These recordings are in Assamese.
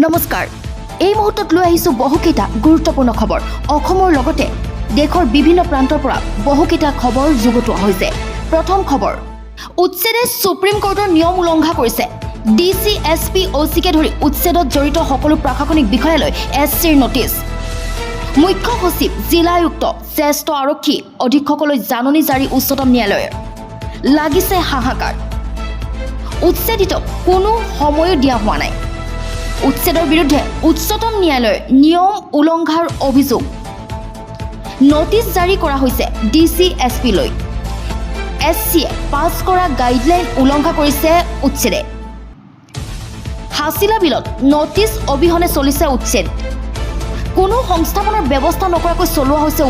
নমস্কাৰ এই মুহূৰ্তত লৈ আহিছো বহুকেইটা গুৰুত্বপূৰ্ণ খবৰ অসমৰ লগতে দেশৰ বিভিন্ন প্ৰান্তৰ পৰা বহুকেইটা খবৰ যুগুতোৱা হৈছে প্ৰথম খবৰ উচ্ছেদে সুপ্ৰিম কোৰ্টৰ নিয়ম উলংঘা কৰিছে ডিসি এসপি ওসিকে ধৰি উচ্ছেদত জড়িত সকলো প্ৰশাসনিক বিষয়ালৈ এসচিৰ নোটিছ মুখ্য সচিব জিলা আয়ুক্ত জ্যেষ্ঠ আৰক্ষী অধীক্ষকলৈ জাননী জাৰি উচ্চতম ন্যায়ালয়ে লাগিছে হাহাকাৰ উচ্ছেদিত কোনো সময় দিয়া হোৱা নাই উচ্ছেদৰ বিৰুদ্ধে উচ্চতম ন্যায়ালয়ৰ নিয়ম উলংঘাৰ অভিযোগ নোটিছ জাৰি কৰা হৈছে ডিসি এসপি লৈ এসচিয়ে পাছ কৰা গাইডলাইন উলংঘা কৰিছে উচ্ছেদে হাছিলা বিলত নোটিছ অবিহনে চলিছে উচ্ছেদ কোনো সংস্থাপনৰ ব্যৱস্থা নকৰাকৈ চলোৱা হৈছে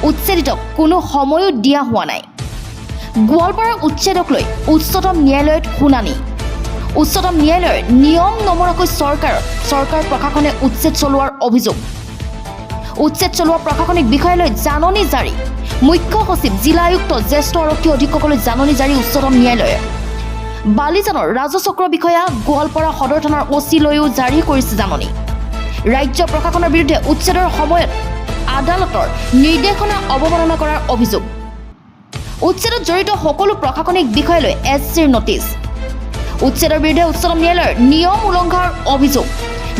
উচ্ছেদিতক কোনো সময়ো দিয়া হোৱা নাই গোৱালপাৰাৰ উচ্ছেদক লৈ উচ্চতম ন্যায়ালয়ত শুনানি উচ্চতম ন্যায়ালয়ৰ নিয়ম নমৰাকৈ চৰকাৰ প্ৰশাসনে উচ্ছেদ চলোৱাৰ অভিযোগ উচ্ছেদ চলোৱা প্ৰশাসনিক বিষয়ালৈ জাননী জাৰি মুখ্য সচিব জিলা আয়ুক্ত জ্যেষ্ঠ আৰক্ষী অধীক্ষকলৈ জাননী জাৰি উচ্চতম ন্যায়ালয়ে বালিজানৰ ৰাজচক্ৰ বিষয়া গোৱালপাৰা সদৰ থানাৰ ওচি লৈও জাৰি কৰিছে জাননী ৰাজ্য প্ৰশাসনৰ বিৰুদ্ধে উচ্ছেদৰ সময়ত আদালতৰ নিৰ্দেশনা অৱমাননা কৰাৰ অভিযোগ উচ্ছেদত জড়িত সকলো প্ৰশাসনিক বিষয়ালৈ এসচিৰ নোটিছ উচ্ছেদৰ বিৰুদ্ধে উচ্চতম ন্যায়ালয়ৰ নিয়ম উলংঘাৰ অভিযোগ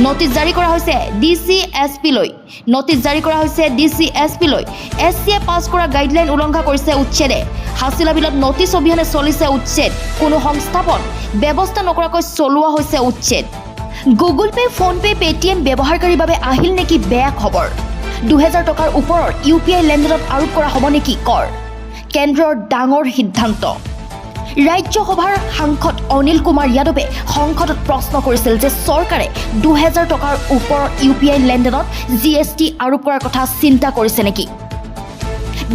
নোটিছ জাৰি কৰা হৈছে ডিসি এসপি লৈ নোটিছ জাৰি কৰা হৈছে ডিসি এসপি লৈ এসচিয়ে পাছ কৰা গাইডলাইন উলংঘা কৰিছে উচ্ছেদে হাছিলা বিলত নোটিছ অবিহনে চলিছে উচ্ছেদ কোনো সংস্থাপন ব্যৱস্থা নকৰাকৈ চলোৱা হৈছে উচ্ছেদ Google pay phone pay Paytm ব্যৱহাৰকাৰীৰ বাবে আহিল নেকি বেয়া খবৰ 2000 টকাৰ ওপৰৰ ইউপিআই লেনদেনত আৰোপ কৰা হ'ব নেকি কৰ কেন্দ্ৰৰ ডাঙৰ সিদ্ধান্ত ৰাজ্যসভাৰ সাংসদ অনিল কুমাৰ যাদৱে সংসদত প্ৰশ্ন কৰিছিল যে চৰকাৰে 2000 টকাৰ ওপৰৰ ইউপিআই লেনদেনত জিএসটি আৰোপ কৰাৰ কথা চিন্তা কৰিছে নেকি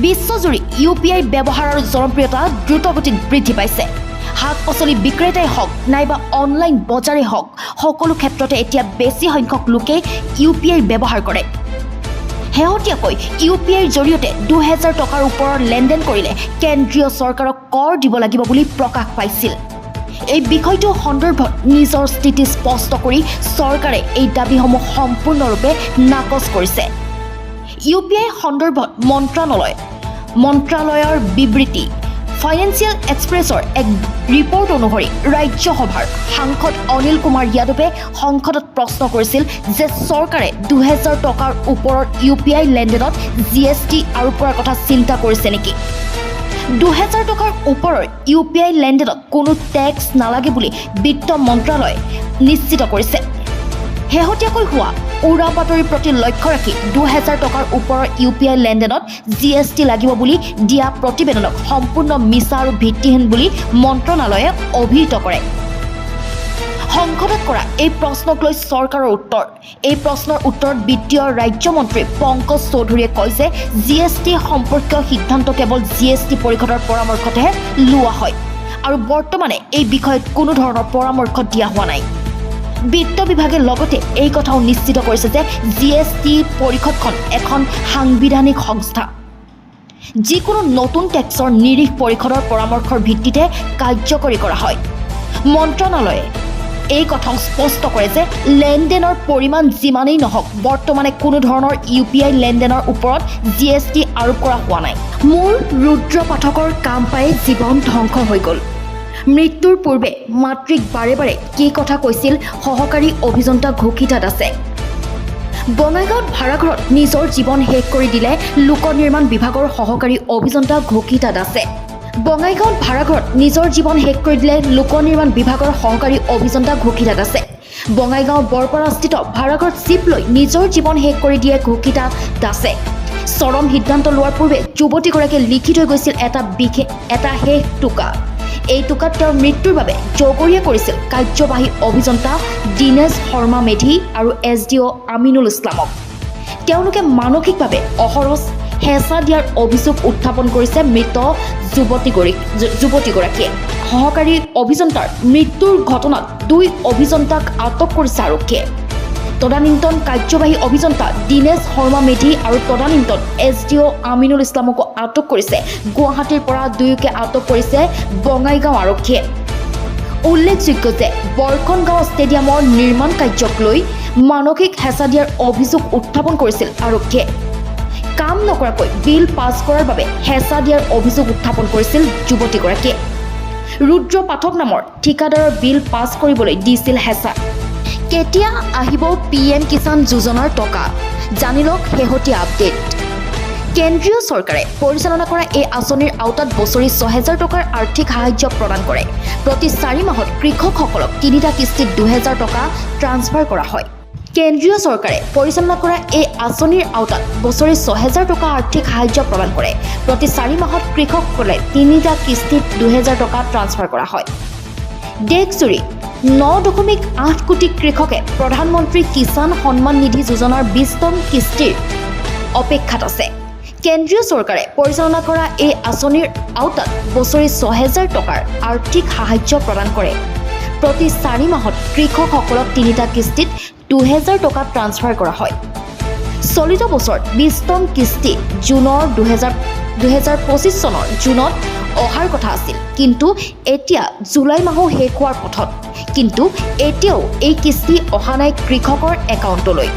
বিশ্বজুৰি ইউপিআই ব্যৱহাৰৰ জনপ্ৰিয়তা দ্ৰুতগতিত বৃদ্ধি পাইছে শাক-পাচলি বিক্ৰেতাই হওক নাইবা অনলাইন বজাৰেই হওক সকলো ক্ষেত্ৰতে এতিয়া বেছি সংখ্যক লোকে ইউপিআই ব্যৱহাৰ কৰে শেহতীয়াকৈ ইউপিআইৰ জৰিয়তে 2000 টকাৰ ওপৰৰ লেনদেন কৰিলে কেন্দ্ৰীয় চৰকাৰক কৰ দিব লাগিব বুলি প্ৰকাশ পাইছিল এই বিষয়টো সন্দৰ্ভত নিজৰ স্থিতি স্পষ্ট কৰি চৰকাৰে এই দাবীসমূহ সম্পূৰ্ণৰূপে নাকচ কৰিছে ইউপিআই সন্দৰ্ভত মন্ত্ৰালয়ৰ বিবৃতি ফাইনেন্সিয়েল এক্সপ্ৰেছৰ এক ৰিপৰ্ট অনুসৰি ৰাজ্যসভাৰ সাংসদ অনিল কুমাৰ যাদৱে সংসদত প্ৰশ্ন কৰিছিল যে চৰকাৰে 2000 টকাৰ ওপৰৰ ইউপিআই লেনদেনত জিএসটি আৰোপ কৰাৰ কথা চিন্তা কৰিছে নেকি 2000 টকাৰ ওপৰৰ ইউপিআই লেনদেনত কোনো টেক্স নালাগে বুলি বিত্ত মন্ত্ৰালয়ে নিশ্চিত কৰিছে শেহতীয়াকৈ হোৱা উৰা বাতৰিৰ প্ৰতি লক্ষ্য ৰাখি 2000 টকাৰ ওপৰৰ ইউপিআই লেনদেনত জিএসটি লাগিব বুলি দিয়া প্ৰতিবেদনক সম্পূৰ্ণ মিছা আৰু ভিত্তিহীন বুলি মন্ত্ৰণালয়ে অভিহিত কৰে সংসদত কৰা এই প্ৰশ্নক লৈ চৰকাৰৰ উত্তৰ এই প্ৰশ্নৰ উত্তৰত বিত্তীয় ৰাজ্যমন্ত্ৰী পংকজ চৌধুৰীয়ে কয় যে জিএসটি সম্পৰ্কীয় সিদ্ধান্ত কেৱল জিএসটি পৰিষদৰ পৰামৰ্শতহে লোৱা হয় আৰু বৰ্তমানে এই বিষয়ত কোনো ধৰণৰ পৰামৰ্শ দিয়া হোৱা নাই বিত্ত বিভাগে লগতে এই কথাও নিশ্চিত কৰিছে যে জিএসটি পৰিষদখন এখন সাংবিধানিক সংস্থা যিকোনো নতুন টেক্সৰ নিৰীহ পৰিষদৰ পৰামৰ্শৰ ভিত্তিতে কাৰ্যকৰী কৰা হয় মন্ত্ৰণালয়ে এই কথাও স্পষ্ট কৰে যে লেনদেনৰ পৰিমাণ যিমানেই নহওক বৰ্তমানে কোনো ধৰণৰ ইউপিআই লেনদেনৰ ওপৰত জিএসটি আৰোপ কৰা হোৱা নাই মোৰ ৰুদ্ৰ পাঠকৰ কাম পাই জীৱন ধ্বংস হৈ গ'ল মৃত্যুৰ পূৰ্বে মাতৃক বাৰে বাৰে কি কথা কৈছিল সহকাৰী অভিযন্তা ঘোষিতা দাসে বঙাইগাঁৱত ভাড়াঘৰত নিজৰ জীৱন শেষ কৰি দিলে লোক নিৰ্মাণ বিভাগৰ সহকাৰী অভিযন্তা ঘোষিতা দাসে বঙাইগাঁৱত ভাড়াঘৰত নিজৰ জীৱন শেষ কৰি দিলে লোক নিৰ্মাণ বিভাগৰ সহকাৰী অভিযন্তা ঘোষিতা দাসে বঙাইগাঁও বৰপাৰাস্থিত ভাড়াঘৰত চিপ লৈ নিজৰ জীৱন শেষ কৰি দিয়ে ঘোষিতা দাসে চৰম সিদ্ধান্ত লোৱাৰ পূৰ্বে যুৱতীগৰাকীয়ে লিখি থৈ গৈছিল এটা শেষ টোকা এই টোকাত তেওঁৰ মৃত্যুৰ বাবে জগৰীয়া কৰিছিল কাৰ্যবাহী অভিযন্তা দিনেশ শৰ্মা মেধি আৰু এছডিঅ' আমিনুল ইছলামক তেওঁলোকে মানসিকভাৱে অহৰহ হেঁচা দিয়াৰ অভিযোগ উত্থাপন কৰিছে মৃত যুৱতীগৰাকীয়ে সহকাৰী অভিযন্তাৰ মৃত্যুৰ ঘটনাত 2 অভিযন্তাক আটক কৰিছে আৰক্ষীয়ে তদানীন্তন কাৰ্যবাহী অভিযন্তা দিনেশ শৰ্মা মেধি আৰু তদানীন্তন এছডিঅ' আমিনুল ইছলামকো আটক কৰিছে গুৱাহাটীৰ পৰা দুয়োকে আটক কৰিছে বঙাইগাঁও আৰক্ষীয়ে উল্লেখযোগ্য যে বৰকনগাঁও ষ্টেডিয়ামৰ নিৰ্মাণ কাৰ্যক লৈ মানসিক হেঁচা দিয়াৰ অভিযোগ উত্থাপন কৰিছিল আৰক্ষীয়ে। কাম নকৰাকৈ বিল পাছ কৰাৰ বাবে হেঁচা দিয়াৰ অভিযোগ উত্থাপন কৰিছিল যুৱতীগৰাকীয়ে। ৰুদ্ৰ পাঠক নামৰ ঠিকাদাৰৰ বিল পাছ কৰিবলৈ দিছিল হেঁচা। কেতিয়া আহিব PM কিষাণ যোজনাৰ টকা? জানি লওক শেহতীয়া আপডেট। কেন্দ্ৰীয় চৰকাৰে পৰিচালনা কৰা এই আঁচনিৰ আওতাত বছৰি ৬,০০০ টকাৰ আৰ্থিক সাহায্য প্ৰদান কৰে। প্ৰতি ৪ মাহত কৃষকসকলক ৩টা কিস্তিত ২,০০০ টকা ট্ৰান্সফাৰ কৰা হয়। কেন্দ্ৰীয় চৰকাৰে পৰিচালনা কৰা এই আঁচনিৰ আওতাত বছৰি ৬,০০০ টকা আৰ্থিক সাহায্য প্ৰদান কৰে। প্ৰতি ৪ মাহত কৃষকসকলে ৩টা কিস্তিত ২,০০০ টকা ট্ৰান্সফাৰ কৰা হয়। দেশজুৰি ৯.৮ কোটি কৃষকে প্ৰধানমন্ত্ৰী কিষাণ সন্মান নিধি যোজনাৰ ২০তম কিস্তিৰ অপেক্ষাত আছে। কেন্দ্ৰীয় চৰকাৰে পৰিচালনা কৰা এই আঁচনিৰ আওতাত বছৰি ৬,০০০ টকাৰ আৰ্থিক সাহায্য প্ৰদান কৰে। প্ৰতি ৪ মাহত কৃষকসকলক ৩টা কিস্তিত ২,০০০ টকা ট্ৰান্সফাৰ কৰা হয়। চলিত বছৰ ২০তম কিস্তি জুনৰ ২০২৫ চনৰ জুনত অহাৰ কথা আছিল, কিন্তু এতিয়া জুলাই মাহো শেষ হোৱাৰ পথত। কিন্তু এতিয়াও এই কিস্তি অহা নাই কৃষকৰ একাউণ্টলৈ।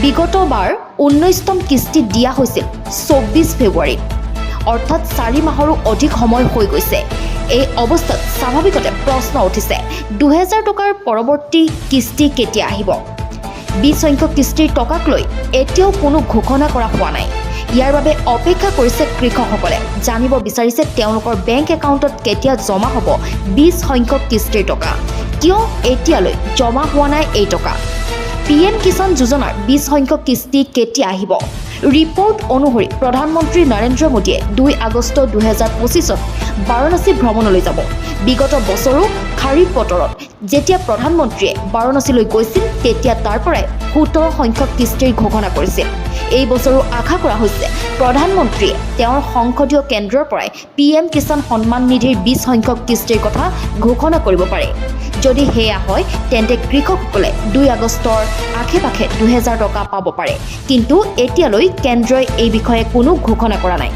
বিগতবাৰ ১৯তম কিস্তি দিয়া হৈছিল ২৪ ফেব্ৰুৱাৰীত, অৰ্থাৎ ৪ মাহৰো অধিক সময় হৈ গৈছে। এই অৱস্থাত স্বাভাৱিকতে প্ৰশ্ন উঠিছে, ২,০০০ টকাৰ পৰৱৰ্তী কিস্তি কেতিয়া আহিব? ২০ সংখ্যক কিস্তিৰ টকাক লৈ এতিয়াও কোনো ঘোষণা কৰা হোৱা নাই। ইয়াৰ বাবে অপেক্ষা কৰিছে কৃষকসকলে। জানিব বিচাৰিছে তেওঁলোকৰ বেংক একাউণ্টত কেতিয়া জমা হ'ব ২০ সংখ্যক কিস্তিৰ টকা। কিয় এতিয়ালৈ জমা হোৱা নাই এই টকা? PM কিষাণ যোজনাৰ ২০ সংখ্যক কিস্তি কেতিয়া আহিব? ৰিপৰ্ট অনুসৰি প্ৰধানমন্ত্ৰী নৰেন্দ্ৰ মোদীয়ে ২ আগষ্ট ২০২৫ত বাৰাণসী ভ্ৰমণলৈ যাব। বিগত বছৰো খাৰিফ বতৰত যেতিয়া প্ৰধানমন্ত্ৰীয়ে বাৰাণসীলৈ গৈছিল, তেতিয়া তাৰ পৰাই ১৭ সংখ্যক কিস্তিৰ ঘোষণা কৰিছিল। এই বছৰো আশা কৰা হৈছে প্ৰধানমন্ত্ৰীয়ে তেওঁৰ সংসদীয় কেন্দ্ৰৰ পৰাই PM কিষাণ সন্মান নিধিৰ ২০ সংখ্যক কিস্তিৰ কথা ঘোষণা কৰিব পাৰে। যদি সেয়া হয়, তেন্তে কৃষকসকলে ২ আগষ্টৰ আশে-পাশে ২,০০০ টকা পাব পাৰে। কিন্তু এতিয়ালৈ কেন্দ্ৰই এই বিষয়ে কোনো ঘোষণা কৰা নাই।